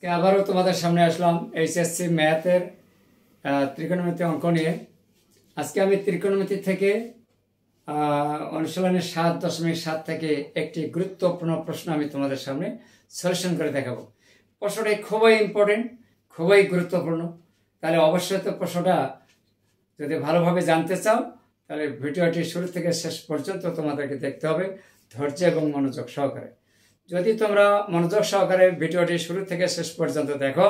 আবারও তোমাদের সামনে আসলাম এইচএসসি ম্যাথের ত্রিকোণমিতি অঙ্ক নিয়ে। আজকে আমি ত্রিকোণমিতি থেকে অনুশীলনের 7.7 থেকে একটি গুরুত্বপূর্ণ প্রশ্ন আমি তোমাদের সামনে সলিউশন করে দেখাবো। প্রশ্নটা খুবই ইম্পর্টেন্ট, খুবই গুরুত্বপূর্ণ। তাহলে অবশ্যই তো প্রশ্নটা যদি ভালোভাবে জানতে চাও তাহলে ভিডিওটি শুরু থেকে শেষ পর্যন্ত তোমাদেরকে দেখতে হবে ধৈর্য এবং মনোযোগ সহকারে। যদি তোমরা মনোযোগ সহকারে ভিডিওটি শুরু থেকে শেষ পর্যন্ত দেখো,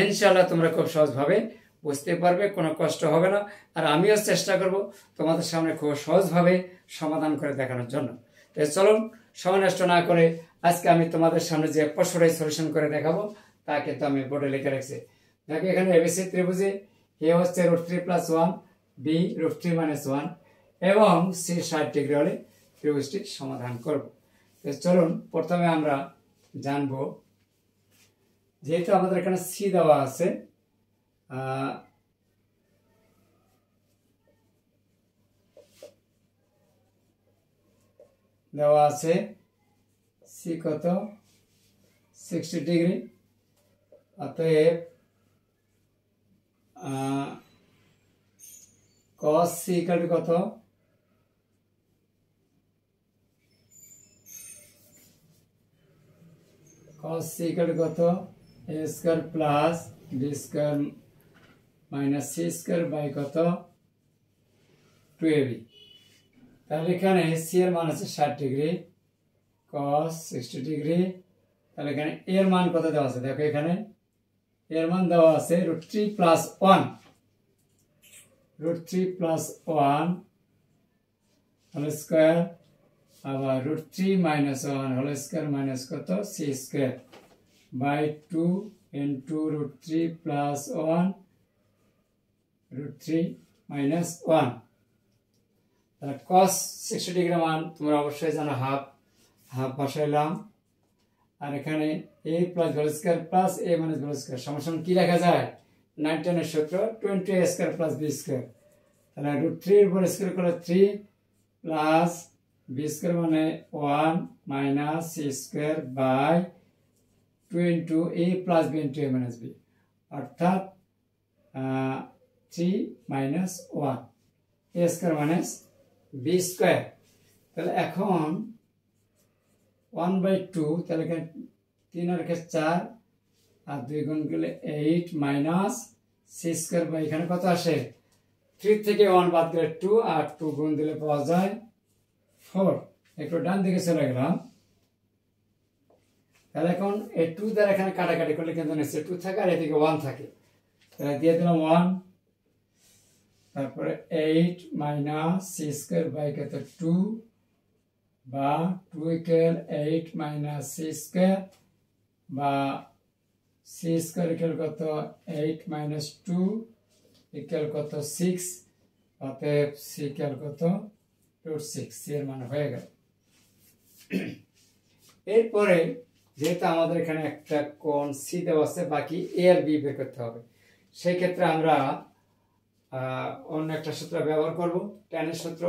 ইনশাআল্লাহ তোমরা খুব সহজভাবে বুঝতে পারবে, কোনো কষ্ট হবে না। আর আমিও চেষ্টা করব তোমাদের সামনে খুব সহজভাবে সমাধান করে দেখানোর জন্য। তাই চলুন সময় নষ্ট না করে আজকে আমি তোমাদের সামনে যে প্রশ্নটাই সলিউশন করে দেখাবো তা কিন্তু আমি বোর্ডে লিখে রাখছি। দেখো এখানে এবিসি ত্রিভুজে এ হচ্ছে √3+1, বি √3-1 এবং সি 60 ডিগ্রি হলে ত্রিভুজটি সমাধান করব। চলুন প্রথমে আমরা জানবো, যেহেতু আমাদের এখানে সি দেওয়া আছে, সি কত 60 ডিগ্রি, অতএব cos সি কত cos c কত a square plus b square minus c square by কত 2ab। তাহলে এখানে c এর মান আছে 60 ডিগ্রি, cos 60 ডিগ্রি। তাহলে এখানে এর মান কত দেওয়া আছে, দেখো এখানে এর মান দেওয়া আছে √3+1 হোল স্কয়ার, আবার √3-1 হোল স্কয়ার মাইনাস কত c স্কয়ার বাই 2 ইন্টু √3+1 √3-1। তাহলে cos 60 ডিগ্রি মান তোমরা অবশ্যই জানো, হাফ বসাইলাম। আর এখানে a plus whole square plus a minus whole square সমান কি লেখা যায়, 9 এর সূত্র 20a square plus b square. তাহলে √3 এর উপর স্কয়ার করলে 3 প্লাস b স্কয়ার মানে 1 minus c square by 2 into a plus b into a minus b, অর্থাৎ 3-1 a square minus b square. তাহলে এখন 1/2, তাহলে এখানে 3 আর 4 আর 2 গুণ করলে 8 মাইনাস c স্কয়ার বাই এখানে কত আসে 3 থেকে 1 বাদ দিলে 2 আর 2 গুণ দিলে পাওয়া যায় 4। একটু ডান দিকে চলে গেলাম। তাহলে এখন এই 2 দ্বারা এখানে কাটাকাটি করলে কিন্তু নিচে 2 থাকে আর এদিকে 1 থাকে, তাহলে দিয়ে দিলাম 1। তারপরে 8 মাইনাস c স্কয়ার বাই কত 2 বা 2 ইকুয়াল 8 মাইনাস c স্কয়ার বা c স্কয়ার ইকুয়াল কত 8 মাইনাস 2 ইকুয়াল কত 6, অতএব c ইকুয়াল কত √6, c এর মান হয়ে গেল। এরপরে যেহেতু আমাদের এখানে একটা কোণ c দেওয়া আছে, বাকি a আর b বের করতে হবে। সেই ক্ষেত্রে আমরা অন্য একটা সূত্র ব্যবহার করব, tan এর সূত্র।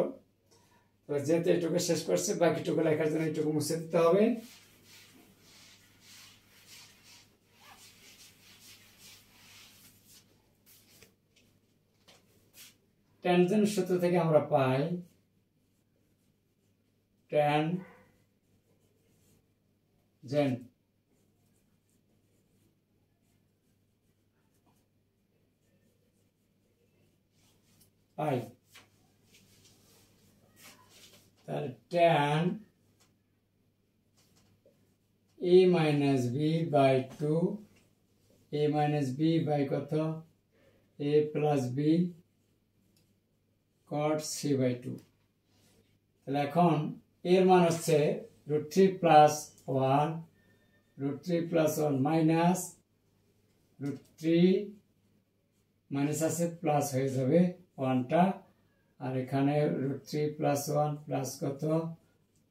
তো যেহেতু এটুকু শেষ করছে, বাকিটুকু লেখার জন্য এটুকু মুছে দিতে হবে। ট্যানজেন্ট সূত্র থেকে আমরা পাই tan জেন পাই, তাহলে tan a minus b by 2 a minus b by কত a plus b cot c by 2। তাহলে এখন এর মান হচ্ছে √3+1 মাইনাস √3 মাইনাস আছে প্লাস হয়ে যাবে 1টা, আর এখানে √3+1 প্লাস কত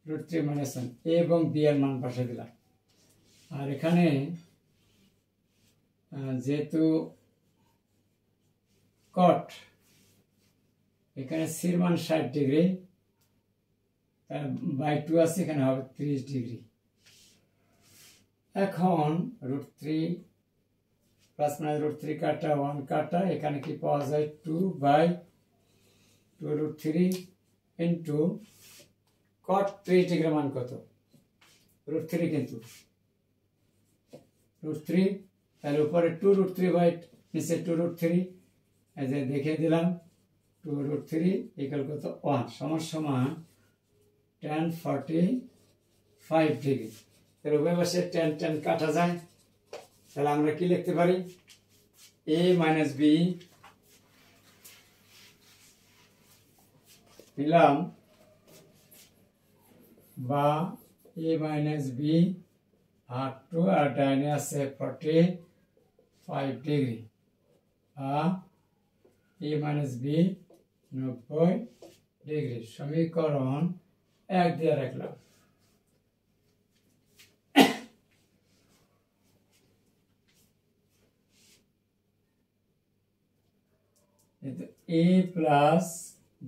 √3-1 a এবং b এর মান বসে দিলাম। আর এখানে যেহেতু cot এখানে c এর মান 60 ডিগ্রি বাই 2 আছে, এখানে হবে 30 ডিগ্রি। এখন √3 প্লাস মাইনাস রুট থ্রি কাটা 1 কাটা, এখানে কি পাওয়া যায় 2/2√3 ইন্টু cot 3 মান কত √3 কিন্তু √3, তাহলে উপরে 2√3 নিচে 2√3, এই যে দেখে দিলাম 2√3 ইকুয়াল কত 1 সমান tan 45 ডিগ্রি। তাহলে উভয় পাশে tan কাটা যায়, তাহলে আমরা কি লিখতে পারি a মাইনাস b নিলাম বা a মাইনাস b আর 2 আর ডাইনে আছে 45 ডিগ্রি আর a মাইনাস b 90 ডিগ্রি। সমীকরণ 1 দিয়ে রাখলাম। a plus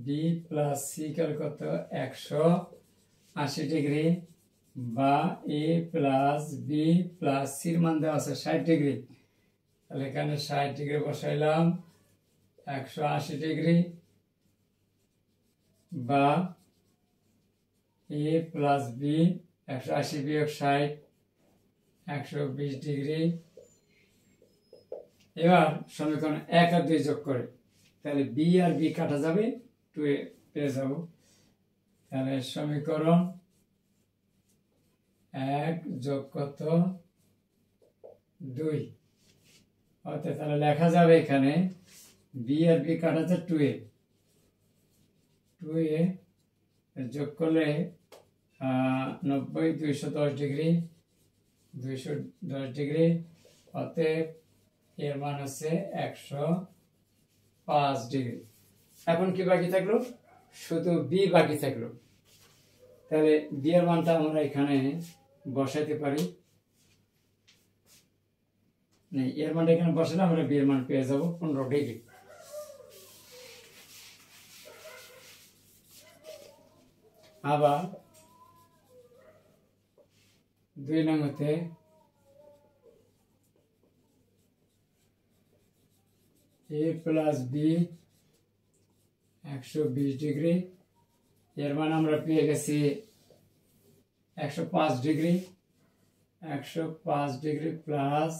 b plus c কত 180 ডিগ্রি বা a plus b plus c এর মান দেওয়া আছে 60 ডিগ্রি, তাহলে এখানে 60 ডিগ্রি বসাইলাম 180 ডিগ্রি বা a প্লাস b 180 বিয়োগ 60 120 ডিগ্রি। এবার সমীকরণ 1 আর 2 যোগ করে, তাহলে b আর b কাটা যাবে 2 এ পেয়ে যাব। তাহলে সমীকরণ 1 যোগ কত 2, অর্থাৎ তাহলে লেখা যাবে এখানে b আর b কাটা যাচ্ছে 2 এ যোগ করলে 90 210 ডিগ্রি 210 ডিগ্রি, অতএব এর মান হচ্ছে 105 ডিগ্রি। এখন কি বাকি থাকলো, শুধু বি বাকি থাকলো। তাহলে বি এর মানটা আমরা এখানে বসাইতে পারি, এর মানটা এখানে বসালে আমরা বি এর মান পেয়ে যাব 15 ডিগ্রি। আবার 2 নংতে a প্লাস b 120 ডিগ্রি, এর মান আমরা পেয়ে গেছি 105 degree. 105 degree plus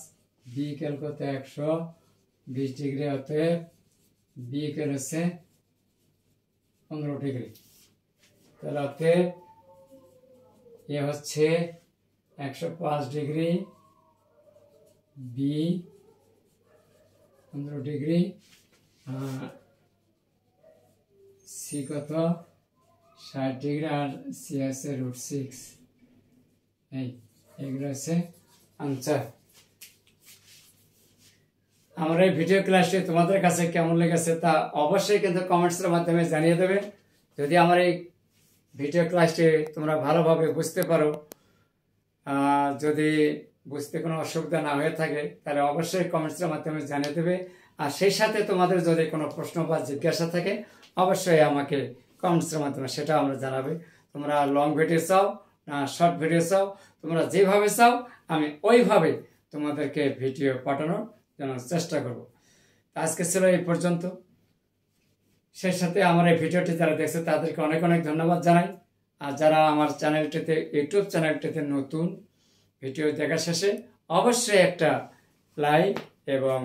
b equal কত 120 ডিগ্রি, অতএব b ইকুয়াল হচ্ছে 15 ডিগ্রি। তাহলে অতএব এ হচ্ছে 105 ডিগ্রি, b 15 ডিগ্রি, সি কত 60 ডিগ্রি আর সি আছে √6। এইগুলো হচ্ছে আনসার। আমার এই ভিডিও ক্লাসটি তোমাদের কাছে কেমন লেগেছে তা অবশ্যই কিন্তু কমেন্টসের মাধ্যমে জানিয়ে দেবে। যদি আমার এই ভিডিও ক্লাসটি তোমরা ভালোভাবে বুঝতে পারো, যদি বুঝতে কোনো অসুবিধা না হয়ে থাকে তাহলে অবশ্যই কমেন্টসের মাধ্যমে জানিয়ে দেবে। আর সেই সাথে তোমাদের যদি কোনো প্রশ্ন বা জিজ্ঞাসা থাকে অবশ্যই আমাকে কমেন্টসের মাধ্যমে সেটা আমরা জানাবে। তোমরা লং ভিডিও চাও না শর্ট ভিডিও চাও, তোমরা যেভাবে চাও আমি ওইভাবে তোমাদেরকে ভিডিও পাঠানোর জন্য চেষ্টা করব। আজকে ছিল এই পর্যন্ত। সেই সাথে আমার এই ভিডিওটি যারা দেখছে তাদেরকে অনেক অনেক ধন্যবাদ জানাই। আর যারা আমার চ্যানেলটিতে ইউটিউব চ্যানেলটিতে নতুন, ভিডিও দেখা শেষে অবশ্যই একটা লাইক এবং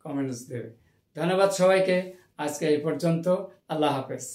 কমেন্টস দেবে। ধন্যবাদ সবাইকে। আজকে এই পর্যন্ত। আল্লাহ হাফেজ।